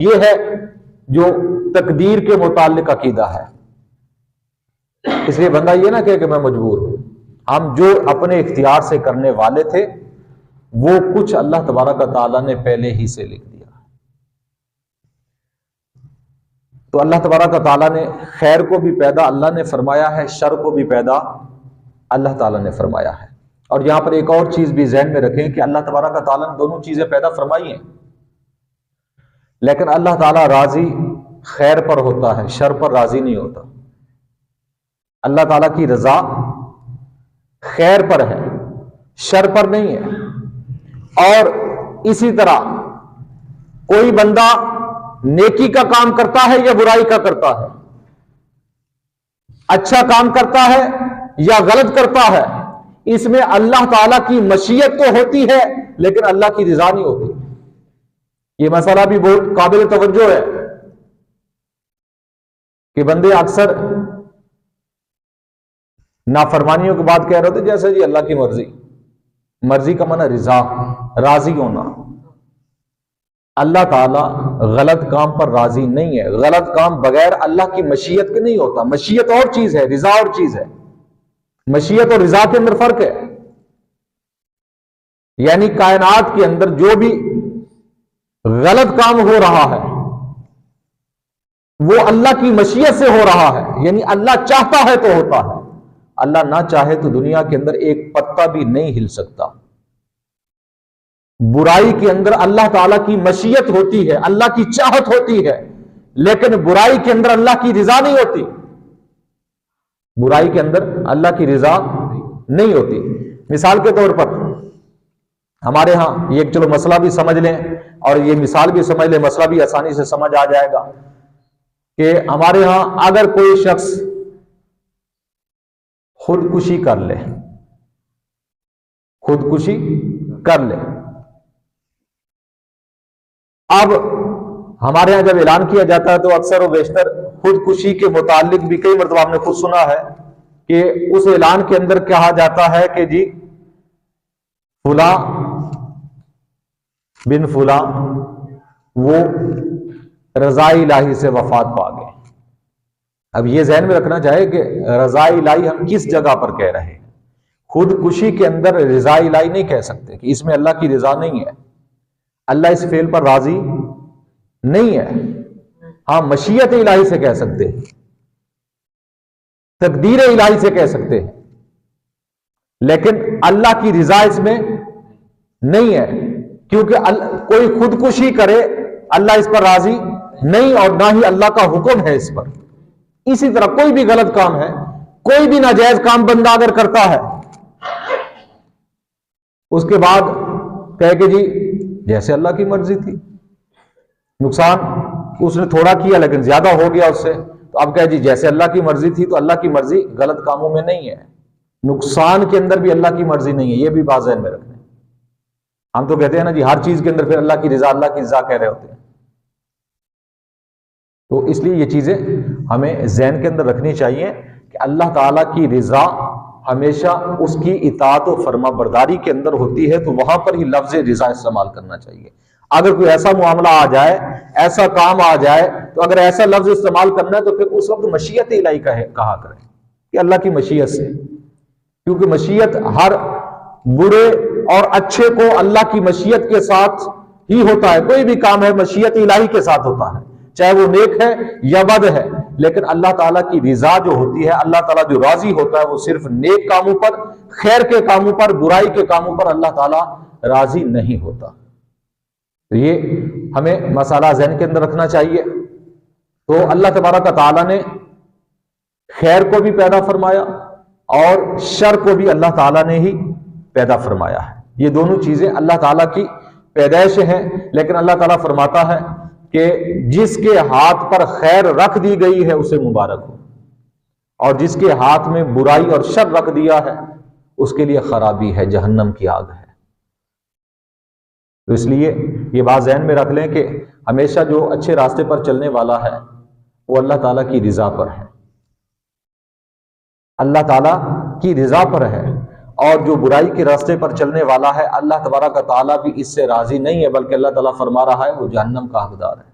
یہ ہے جو تقدیر کے متعلق عقیدہ ہے. اس لیے بندہ یہ نہ کہے کہ میں مجبور ہوں. ہم جو اپنے اختیار سے کرنے والے تھے وہ کچھ اللہ تبارک و تعالیٰ نے پہلے ہی سے لکھ دیا. تو اللہ تبارک و تعالیٰ نے خیر کو بھی پیدا اللہ نے فرمایا ہے، شر کو بھی پیدا اللہ تعالیٰ نے فرمایا ہے. اور یہاں پر ایک اور چیز بھی ذہن میں رکھیں کہ اللہ تبارک و تعالیٰ نے دونوں چیزیں پیدا فرمائی ہیں، لیکن اللہ تعالیٰ راضی خیر پر ہوتا ہے، شر پر راضی نہیں ہوتا. اللہ تعالیٰ کی رضا خیر پر ہے، شر پر نہیں ہے. اور اسی طرح کوئی بندہ نیکی کا کام کرتا ہے یا برائی کا کرتا ہے، اچھا کام کرتا ہے یا غلط کرتا ہے، اس میں اللہ تعالیٰ کی مشیت تو ہوتی ہے لیکن اللہ کی رضا نہیں ہوتی. یہ مسئلہ بھی بہت قابل توجہ ہے کہ بندے اکثر نافرمانیوں کے بعد کہہ رہے ہوتے جیسے جی اللہ کی مرضی. مرضی کا معنی رضا، راضی ہونا. اللہ تعالیٰ غلط کام پر راضی نہیں ہے. غلط کام بغیر اللہ کی مشیت کے نہیں ہوتا. مشیت اور چیز ہے، رضا اور چیز ہے. مشیت اور رضا کے اندر فرق ہے. یعنی کائنات کے اندر جو بھی غلط کام ہو رہا ہے وہ اللہ کی مشیت سے ہو رہا ہے، یعنی اللہ چاہتا ہے تو ہوتا ہے. اللہ نہ چاہے تو دنیا کے اندر ایک پتا بھی نہیں ہل سکتا. برائی کے اندر اللہ تعالیٰ کی مشیت ہوتی ہے، اللہ کی چاہت ہوتی ہے، لیکن برائی کے اندر اللہ کی رضا نہیں ہوتی. برائی کے اندر اللہ کی رضا نہیں ہوتی. مثال کے طور پر ہمارے ہاں یہ چلو مسئلہ بھی سمجھ لیں اور یہ مثال بھی سمجھ لیں، مسئلہ بھی آسانی سے سمجھ آ جائے گا کہ ہمارے ہاں اگر کوئی شخص خودکشی کر لے، خودکشی کر لے، اب ہمارے ہاں جب اعلان کیا جاتا ہے تو اکثر و بیشتر خودکشی کے متعلق بھی کئی مرتبہ ہم نے خود سنا ہے کہ اس اعلان کے اندر کہا جاتا ہے کہ جی فلاں بن فلاں وہ رضا الہی سے وفات پا گئے. اب یہ ذہن میں رکھنا چاہے کہ رضا الہی ہم کس جگہ پر کہہ رہے ہیں. خودکشی کے اندر رضا الہی نہیں کہہ سکتے کہ اس میں اللہ کی رضا نہیں ہے. اللہ اس فعل پر راضی نہیں ہے. ہاں مشیت الہی سے کہہ سکتے ہیں، تقدیر الہی سے کہہ سکتے ہیں، لیکن اللہ کی رضا اس میں نہیں ہے، کیونکہ کوئی خودکشی کرے اللہ اس پر راضی نہیں اور نہ ہی اللہ کا حکم ہے اس پر. اسی طرح کوئی بھی غلط کام ہے، کوئی بھی ناجائز کام بندہ اگر کرتا ہے اس کے بعد کہے کہ جی جیسے اللہ کی مرضی تھی، نقصان اس نے تھوڑا کیا لیکن زیادہ ہو گیا اس سے، تو اب کہے جی جیسے اللہ کی مرضی تھی. تو اللہ کی مرضی غلط کاموں میں نہیں ہے، نقصان کے اندر بھی اللہ کی مرضی نہیں ہے. یہ بھی بات ذہن میں رکھنا ہے. ہم تو کہتے ہیں نا جی ہر چیز کے اندر پھر اللہ کی رضا کہہ رہے ہوتے ہیں. تو اس لیے یہ چیزیں ہمیں ذہن کے اندر رکھنی چاہیے کہ اللہ تعالیٰ کی رضا ہمیشہ اس کی اطاعت و فرما برداری کے اندر ہوتی ہے، تو وہاں پر ہی لفظ رضا استعمال کرنا چاہیے. اگر کوئی ایسا معاملہ آ جائے، ایسا کام آ جائے، تو اگر ایسا لفظ استعمال کرنا ہے تو پھر اس وقت مشیت الہی کہا کریں کہ اللہ کی مشیت سے، کیونکہ مشیت ہر برے اور اچھے کو اللہ کی مشیت کے ساتھ ہی ہوتا ہے. کوئی بھی کام ہے مشیت الہی کے ساتھ ہوتا ہے، چاہے وہ نیک ہے یا بد ہے. لیکن اللہ تعالیٰ کی رضا جو ہوتی ہے، اللہ تعالیٰ جو راضی ہوتا ہے، وہ صرف نیک کاموں پر، خیر کے کاموں پر، برائی کے کاموں پر اللہ تعالیٰ راضی نہیں ہوتا. تو یہ ہمیں مسئلہ ذہن کے اندر رکھنا چاہیے. تو اللہ تبارک و تعالیٰ نے خیر کو بھی پیدا فرمایا اور شر کو بھی اللہ تعالیٰ نے ہی پیدا فرمایا ہے. یہ دونوں چیزیں اللہ تعالیٰ کی پیدائش ہیں، لیکن اللہ تعالیٰ فرماتا ہے کہ جس کے ہاتھ پر خیر رکھ دی گئی ہے اسے مبارک ہو، اور جس کے ہاتھ میں برائی اور شر رکھ دیا ہے اس کے لیے خرابی ہے، جہنم کی آگ ہے. تو اس لیے یہ بات ذہن میں رکھ لیں کہ ہمیشہ جو اچھے راستے پر چلنے والا ہے وہ اللہ تعالیٰ کی رضا پر ہے، اللہ تعالیٰ کی رضا پر ہے. اور جو برائی کے راستے پر چلنے والا ہے اللہ تبارک و تعالیٰ بھی اس سے راضی نہیں ہے، بلکہ اللہ تعالیٰ فرما رہا ہے وہ جہنم کا حقدار ہے.